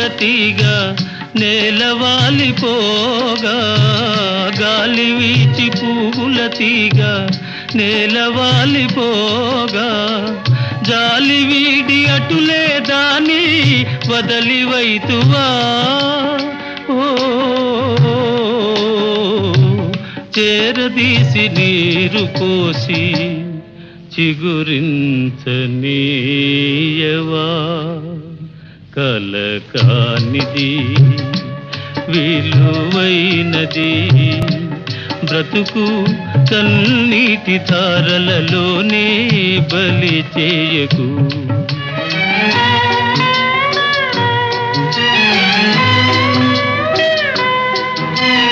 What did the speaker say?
తీగ నేలవాలిపోగా, గాలి వీచి పువ్వుల తీగ నేలవాలిపోగా, జాలి వీడి అటులే దాని వదలివైతువా. ఓ చేరదీసి నీరు పోసి చిగురించనీయవా. కలకానిది విలువైనది బ్రతుకు, కన్నీటి ధారలలోనే బలి చేయకు.